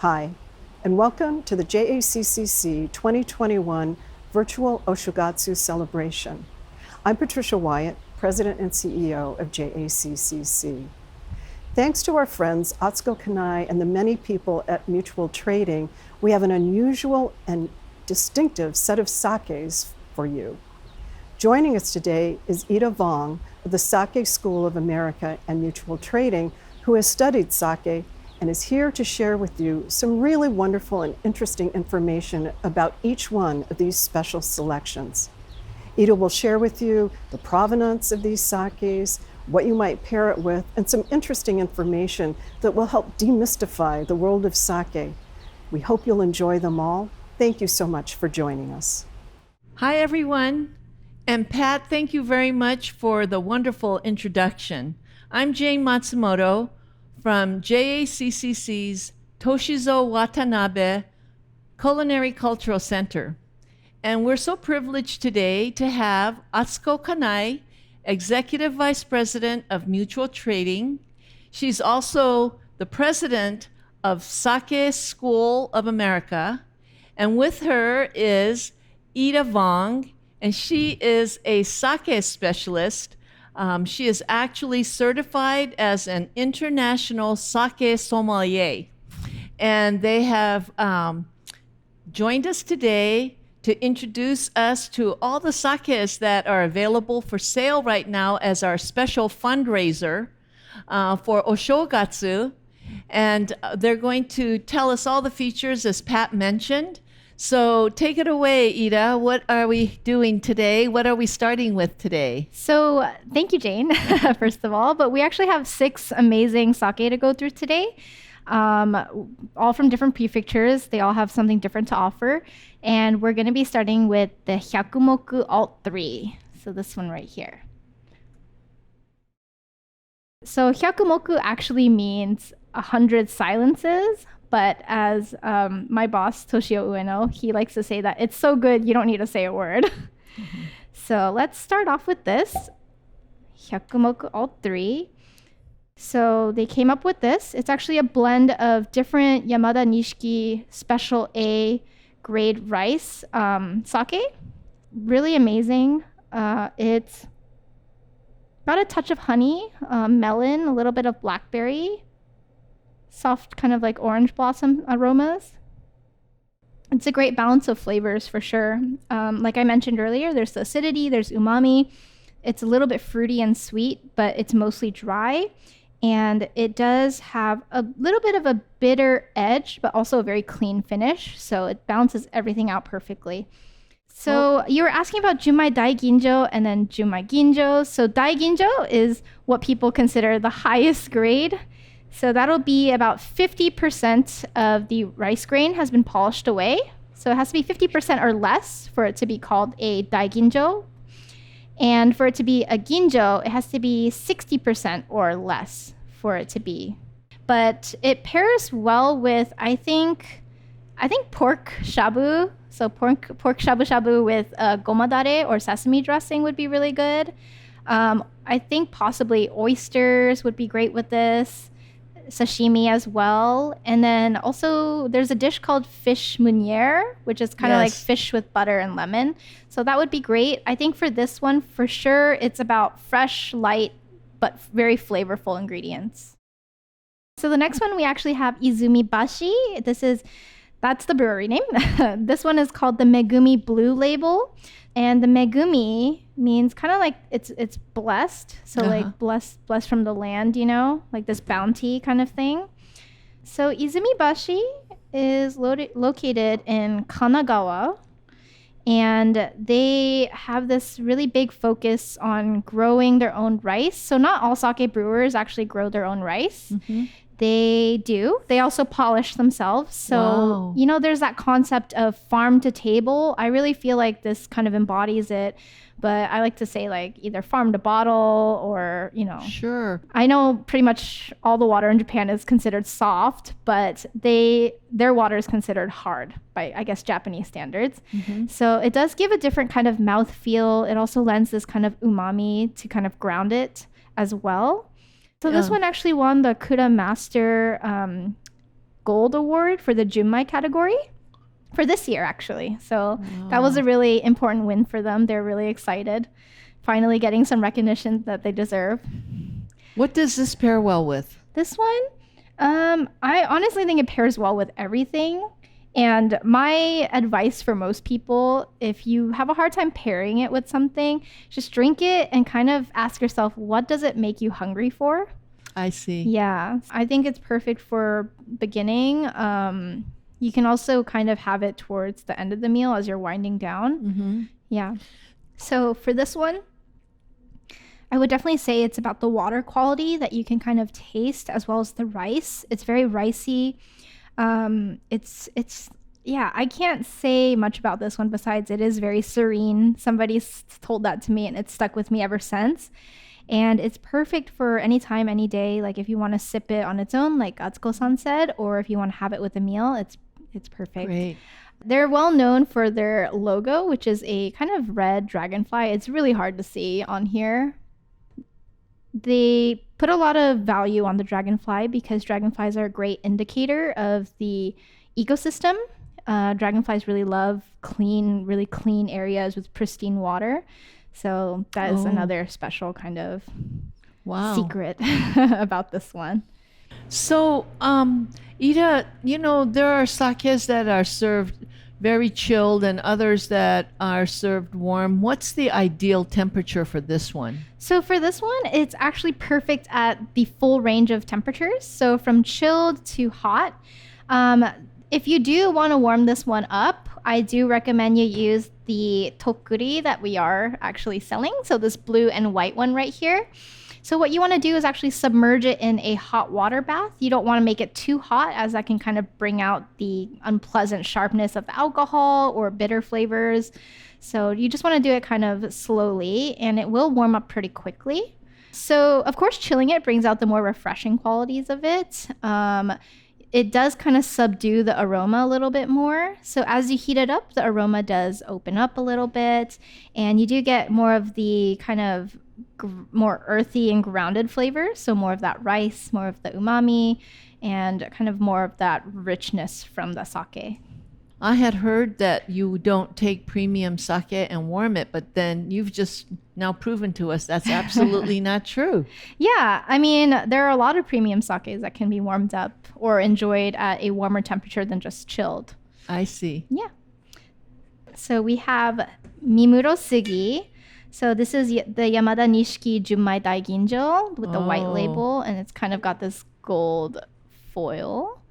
Hi, and welcome to the JACCC 2021 Virtual Oshogatsu Celebration. I'm Patricia Wyatt, President and CEO of JACCC. Thanks to our friends Atsuko Kanai and the many people at Mutual Trading, we have an unusual and distinctive set of sakes for you. Joining us today is Eda Vong of the Sake School of America and Mutual Trading, who has studied sake and is here to share with you some really wonderful and interesting information about each one of these special selections. Eda will share with you the provenance of these sakes, what you might pair it with, and some interesting information that will help demystify the world of sake. We hope you'll enjoy them all. Thank you so much for joining us. Hi, everyone. And Pat, thank you very much for the wonderful introduction. I'm Jane Matsumoto from JACCC's Toshizo Watanabe Culinary Cultural Center. And we're so privileged today to have Atsuko Kanai, Executive Vice President of Mutual Trading. She's also the President of Sake School of America. And with her is Eda Vong, and she is a sake specialist. She is actually certified as an international sake sommelier. And they have joined us today to introduce us to all the sakes that are available for sale right now as our special fundraiser for Oshogatsu. And they're going to tell us all the features, as Pat mentioned. So take it away, Eda. What are we doing today? What are we starting with today? So thank you, Jane, first of all. But we actually have 6 amazing sake to go through today, all from different prefectures. They all have something different to offer. And we're going to be starting with the Hyakumoku Alt3. So this one right here. So Hyakumoku actually means 100 silences. But as my boss, Toshio Ueno, he likes to say that it's so good, you don't need to say a word. Mm-hmm. So let's start off with this, Hyakumoku Alt3. So they came up with this. It's actually a blend of different Yamada Nishiki Special A grade rice sake. Really amazing. It's got a touch of honey, melon, a little bit of blackberry, soft kind of like orange blossom aromas. It's a great balance of flavors for sure. Like I mentioned earlier, there's acidity, there's umami. It's a little bit fruity and sweet, but it's mostly dry. And it does have a little bit of a bitter edge, but also a very clean finish. So it balances everything out perfectly. So you were asking about Jumbai Daigenjo and then Jumbai Ginjo. So Daigenjo is what people consider the highest grade. So that'll be about 50% of the rice grain has been polished away. So it has to be 50% or less for it to be called a daiginjo. And for it to be a ginjo, it has to be 60% or less for it to be. But it pairs well with, I think pork shabu. So pork shabu shabu with gomadare or sesame dressing would be really good. I think possibly oysters would be great with this. Sashimi as well. And then also there's a dish called fish meuniere, which is kind of like fish with butter and lemon. So that would be great. I think for this one, for sure, it's about fresh, light, but very flavorful ingredients. So the next one we actually have Izumibashi. That's the brewery name. This one is called the Megumi Blue Label. And the Megumi means kind of like it's blessed. So like blessed from the land, like this bounty kind of thing. So Izumibashi is located in Kanagawa. And they have this really big focus on growing their own rice. So not all sake brewers actually grow their own rice. Mm-hmm. They do. They also polish themselves. So, there's that concept of farm to table. I really feel like this kind of embodies it. But I like to say like either farm to bottle or, Sure. I know pretty much all the water in Japan is considered soft, but their water is considered hard by, I guess, Japanese standards. Mm-hmm. So it does give a different kind of mouthfeel. It also lends this kind of umami to kind of ground it as well. So this one actually won the Kura Master gold award for the Jumbai category for this year, actually. So that was a really important win for them. They're really excited, finally getting some recognition that they deserve. What does this pair well with? This one, I honestly think it pairs well with everything. And my advice for most people, if you have a hard time pairing it with something, just drink it and kind of ask yourself, what does it make you hungry for? I see. Yeah, I think it's perfect for beginning. You can also kind of have it towards the end of the meal as you're winding down. Mm-hmm. Yeah. So for this one, I would definitely say it's about the water quality that you can kind of taste, as well as the rice. It's very ricey. Yeah, I can't say much about this one besides it is very serene. Somebody's told that to me and it's stuck with me ever since. And it's perfect for any time, any day. Like if you want to sip it on its own, like Atsuko-san said, or if you want to have it with a meal, it's perfect. Great. They're well known for their logo, which is a kind of red dragonfly. It's really hard to see on here. They put a lot of value on the dragonfly because dragonflies are a great indicator of the ecosystem. Dragonflies really love really clean areas with pristine water. So that is another special kind of secret about this one. So, Eda, there are sakes that are served very chilled and others that are served warm. What's the ideal temperature for this one? So for this one, it's actually perfect at the full range of temperatures. So from chilled to hot. If you do want to warm this one up, I do recommend you use the tokuri that we are actually selling. So this blue and white one right here. So what you want to do is actually submerge it in a hot water bath. You don't want to make it too hot, as that can kind of bring out the unpleasant sharpness of the alcohol or bitter flavors. So you just want to do it kind of slowly, and it will warm up pretty quickly. So of course, chilling it brings out the more refreshing qualities of it. It does kind of subdue the aroma a little bit more. So as you heat it up, the aroma does open up a little bit, and you do get more of the kind of more earthy and grounded flavors. So more of that rice, more of the umami, and kind of more of that richness from the sake. I had heard that you don't take premium sake and warm it, but then you've just now proven to us that's absolutely not true. Yeah, I mean, there are a lot of premium sakes that can be warmed up or enjoyed at a warmer temperature than just chilled. I see. Yeah. So we have Mimuro Sugi. So this is the Yamada Nishiki Jumbai Daigenjo with the white label, and it's kind of got this gold foil.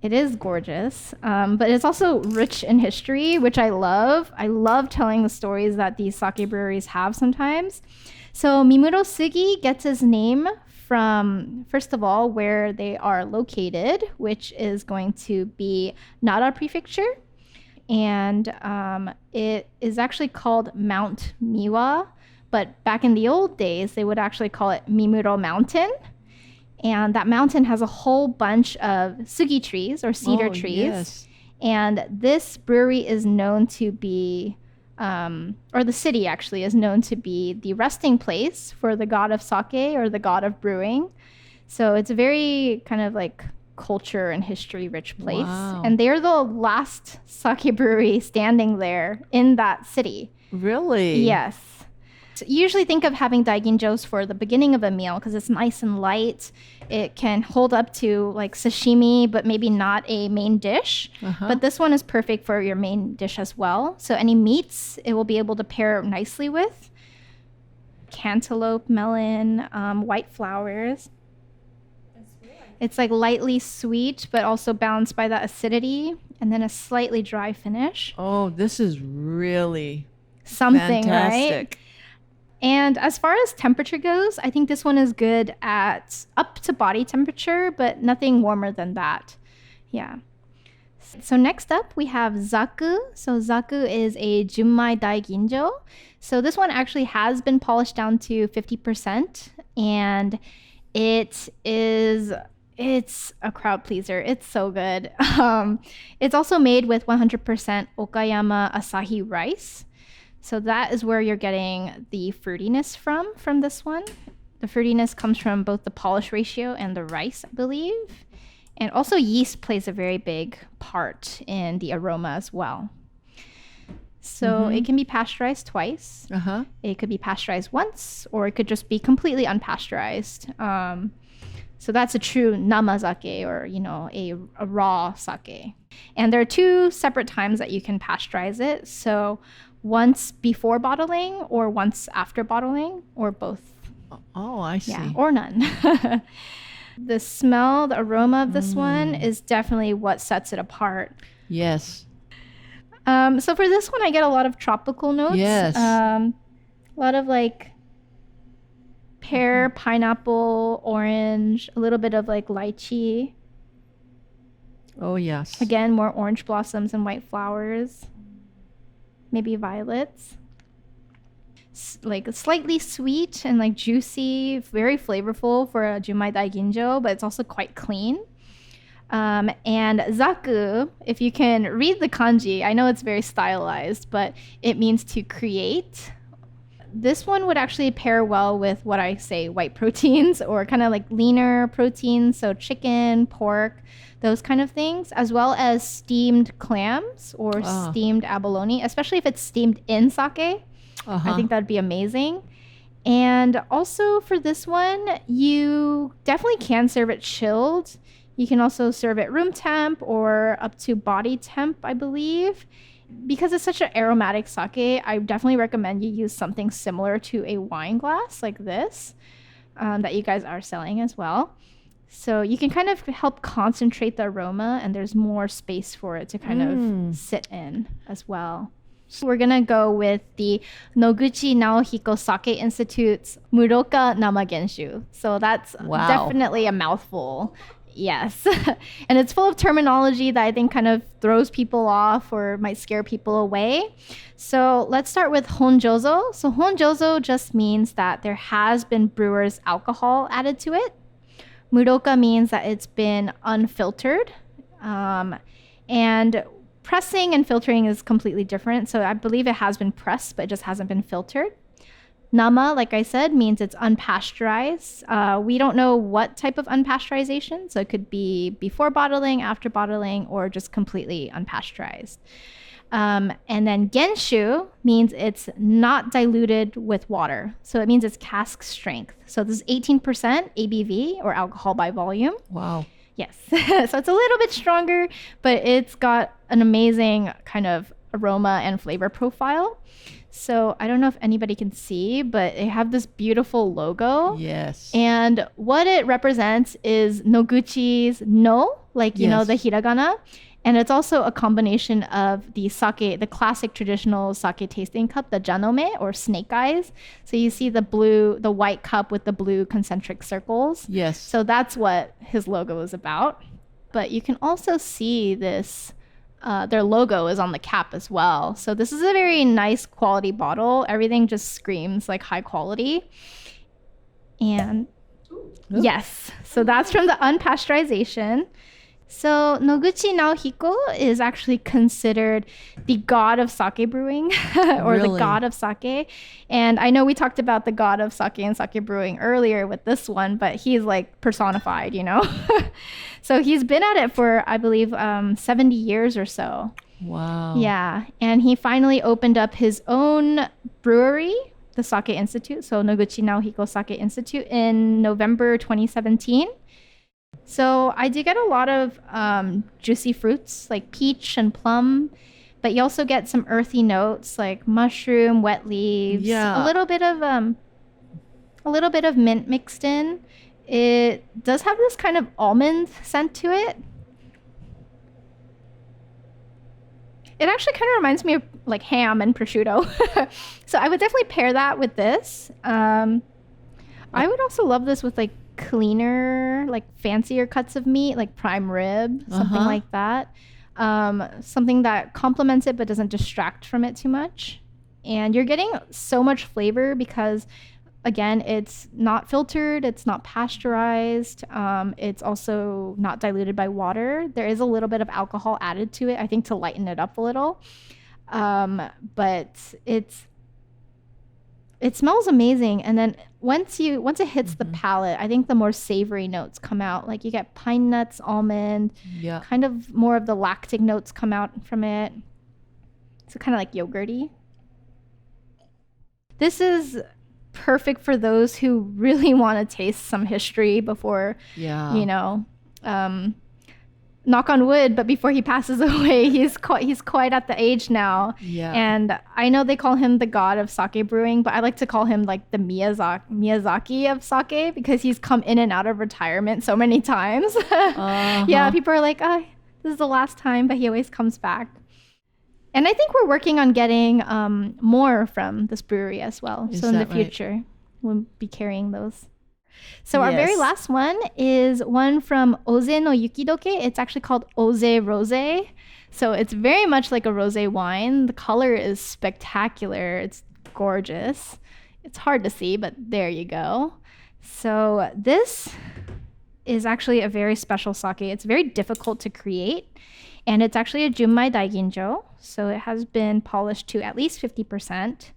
It is gorgeous, but it's also rich in history, which I love. I love telling the stories that these sake breweries have sometimes. So Mimuro Sugi gets its name from, first of all, where they are located, which is going to be Nara Prefecture. And it is actually called Mount Miwa, but back in the old days, they would actually call it Mimuro Mountain. And that mountain has a whole bunch of sugi trees or cedar trees. Yes. And this brewery is known to be, or the city actually is known to be the resting place for the god of sake or the god of brewing. So it's a very kind of like culture and history rich place. Wow. And they're the last sake brewery standing there in that city. Really? Yes. So you usually think of having daiginjos for the beginning of a meal because it's nice and light. It can hold up to like sashimi, but maybe not a main dish. But this one is perfect for your main dish as well. So any meats, it will be able to pair nicely with. Cantaloupe, melon, white flowers. It's like lightly sweet, but also balanced by that acidity, and then a slightly dry finish. Oh, this is really Something, fantastic. right? And as far as temperature goes, I think this one is good at up to body temperature, but nothing warmer than that. Yeah. So next up, we have Zaku. So Zaku is a Jumbai Daigenjo. So this one actually has been polished down to 50%, and it's a crowd pleaser. It's so good. It's also made with 100% Okayama Asahi rice. So that is where you're getting the fruitiness from this one. The fruitiness comes from both the polish ratio and the rice, I believe. And also yeast plays a very big part in the aroma as well. So it can be pasteurized twice. It could be pasteurized once, or it could just be completely unpasteurized. So that's a true namazake, or, a raw sake. And there are 2 separate times that you can pasteurize it. So once before bottling or once after bottling, or both. Oh, I see. Yeah, or none. The smell, the aroma of this one is definitely what sets it apart. Yes. So for this one, I get a lot of tropical notes. Yes. A lot of like pear, pineapple, orange, a little bit of like lychee. Oh, yes. Again, more orange blossoms and white flowers. Maybe violets. Like slightly sweet and like juicy, very flavorful for a Jumbai Daigenjo, but it's also quite clean. And Zaku, if you can read the kanji, I know it's very stylized, but it means to create. This one would actually pair well with what I say white proteins, or kind of like leaner proteins, so chicken, pork, those kind of things, as well as steamed clams or steamed abalone, especially if it's steamed in sake. I think that'd be amazing. And also for this one, you definitely can serve it chilled. You can also serve it room temp or up to body temp, I believe. Because it's such an aromatic sake, I definitely recommend you use something similar to a wine glass like this that you guys are selling as well. So you can kind of help concentrate the aroma, and there's more space for it to kind of sit in as well. So we're going to go with the Noguchi Naohiko Sake Institute's Muroka Namagenshu. So that's definitely a mouthful. Yes. And it's full of terminology that I think kind of throws people off or might scare people away. So let's start with honjozo. So honjozo just means that there has been brewer's alcohol added to it. Muroka means that it's been unfiltered. And pressing and filtering is completely different. So I believe it has been pressed, but it just hasn't been filtered. Nama, like I said, means it's unpasteurized. We don't know what type of unpasteurization. So it could be before bottling, after bottling, or just completely unpasteurized. And then genshu means it's not diluted with water. So it means it's cask strength. So this is 18% ABV, or alcohol by volume. Wow. Yes. So it's a little bit stronger, but it's got an amazing kind of aroma and flavor profile. So I don't know if anybody can see, but they have this beautiful logo. Yes. And what it represents is Noguchi's no, like, you know, the hiragana. And it's also a combination of the sake, the classic traditional sake tasting cup, the janome, or snake eyes. So you see the white cup with the blue concentric circles. Yes. So that's what his logo is about. But you can also see this, their logo is on the cap as well. So this is a very nice quality bottle. Everything just screams like high quality. And yes, so that's from the unpasteurization. So Noguchi Naohiko is actually considered the god of sake brewing or the god of sake. And I know we talked about the god of sake and sake brewing earlier with this one, but he's like personified, you know. So he's been at it for, I believe, 70 years or so. Wow. Yeah. And he finally opened up his own brewery, the Sake Institute. So Noguchi Naohiko Sake Institute in November 2017. So I do get a lot of juicy fruits like peach and plum, but you also get some earthy notes like mushroom, wet leaves, a little bit of mint mixed in. It does have this kind of almond scent to it. It actually kind of reminds me of like ham and prosciutto. So I would definitely pair that with this. I would also love this with like cleaner, like fancier cuts of meat, like prime rib, something like that. Something that complements it but doesn't distract from it too much. And you're getting so much flavor because, again, it's not filtered, it's not pasteurized, it's also not diluted by water. There is a little bit of alcohol added to it, I think, to lighten it up a little. But it's It smells amazing. And then once it hits the palate, I think the more savory notes come out. Like you get pine nuts, almond, kind of more of the lactic notes come out from it. So kind of like yogurty. This is perfect for those who really want to taste some history before, knock on wood, but before he passes away, he's quite at the age now. Yeah. And I know they call him the god of sake brewing, but I like to call him like the Miyazaki of sake because he's come in and out of retirement so many times. Yeah, people are like, oh, this is the last time, but he always comes back. And I think we're working on getting more from this brewery as well. So in the future, we'll be carrying those. So our very last one is one from Oze no Yukidoke. It's actually called Oze Rosé. So it's very much like a rosé wine. The color is spectacular. It's gorgeous. It's hard to see, but there you go. So this is actually a very special sake. It's very difficult to create. And it's actually a Jumbai Daigenjo. So it has been polished to at least 50%.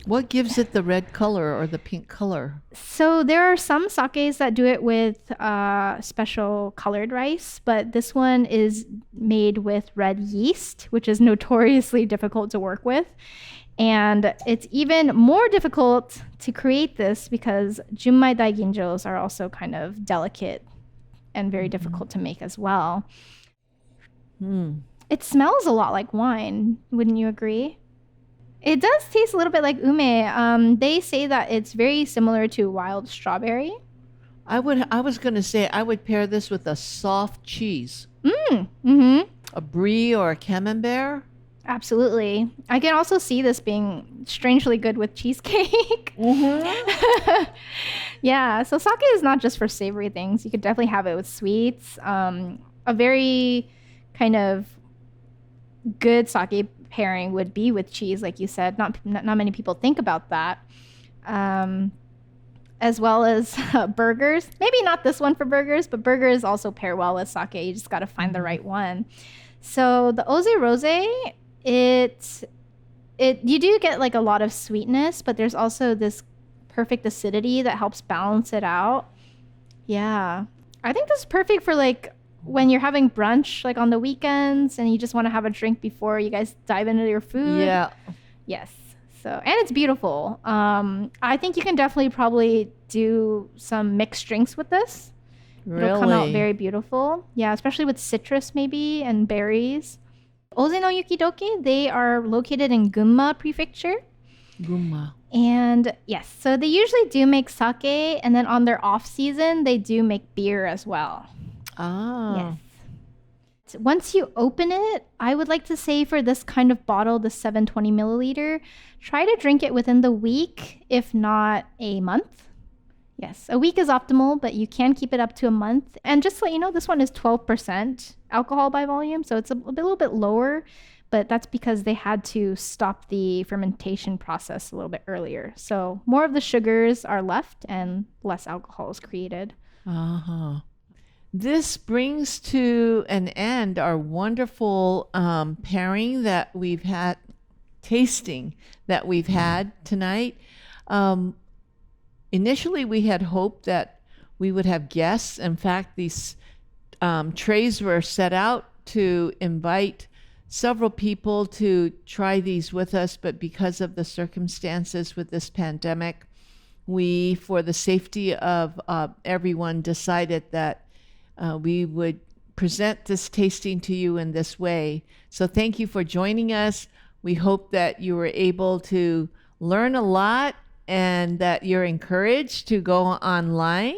What gives it the red color or the pink color? So there are some sakes that do it with special colored rice, but this one is made with red yeast, which is notoriously difficult to work with. And it's even more difficult to create this because Jumbai Daigenjos are also kind of delicate and very difficult to make as well. It smells a lot like wine, wouldn't you agree? It does taste a little bit like ume. They say that it's very similar to wild strawberry. I was going to say I would pair this with a soft cheese. A brie or a camembert. Absolutely. I can also see this being strangely good with cheesecake. Yeah, so sake is not just for savory things. You could definitely have it with sweets. A very kind of good sake pairing would be with cheese, like you said. Not many people think about that. As well as burgers. Maybe not this one for burgers, but burgers also pair well with sake. You just got to find the right one. So the Oze Rosé, you do get like a lot of sweetness, but there's also this perfect acidity that helps balance it out. Yeah, I think this is perfect for like when you're having brunch, like on the weekends, and you just want to have a drink before you guys dive into your food. Yeah. Yes. So, and it's beautiful. I think you can definitely probably do some mixed drinks with this. Really? It'll come out very beautiful. Yeah, especially with citrus maybe and berries. Oze no Yukidoke, they are located in Gunma Prefecture. Gunma. And yes, so they usually do make sake, and then on their off season, they do make beer as well. Yes. Once you open it, I would like to say for this kind of bottle, the 720 milliliter, try to drink it within the week, if not a month. Yes, a week is optimal, but you can keep it up to a month. And just to let you know, this one is 12% alcohol by volume, so it's a little bit lower, but that's because they had to stop the fermentation process a little bit earlier. So more of the sugars are left and less alcohol is created. This brings to an end our wonderful pairing that we've had, tasting that we've had tonight. Initially, we had hoped that we would have guests. In fact, these trays were set out to invite several people to try these with us, but because of the circumstances with this pandemic, we, for the safety of everyone, decided that we would present this tasting to you in this way. So thank you for joining us. We hope that you were able to learn a lot and that you're encouraged to go online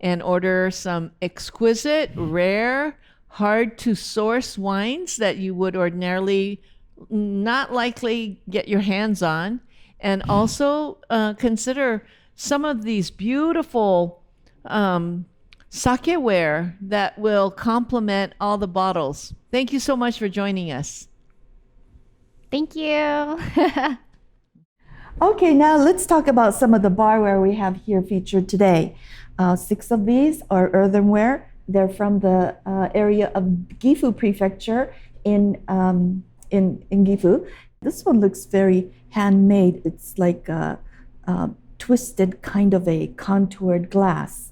and order some exquisite, rare, hard to source wines that you would ordinarily not likely get your hands on. And also consider some of these beautiful sakeware that will complement all the bottles. Thank you so much for joining us. Thank you. Okay, now let's talk about some of the barware we have here featured today. 6 of these are earthenware. They're from the area of Gifu Prefecture in Gifu. This one looks very handmade. It's like a twisted kind of a contoured glass.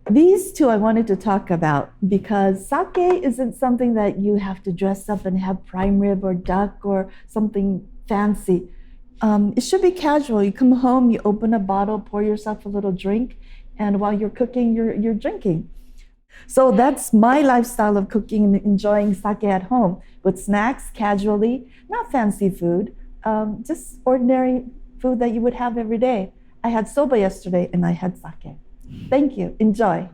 These two I wanted to talk about because sake isn't something that you have to dress up and have prime rib or duck or something fancy. It should be casual. You come home, you open a bottle, pour yourself a little drink, and while you're cooking, you're drinking. So that's my lifestyle of cooking and enjoying sake at home with snacks, casually, not fancy food, just ordinary food that you would have every day. I had soba yesterday and I had sake. Thank you. Enjoy.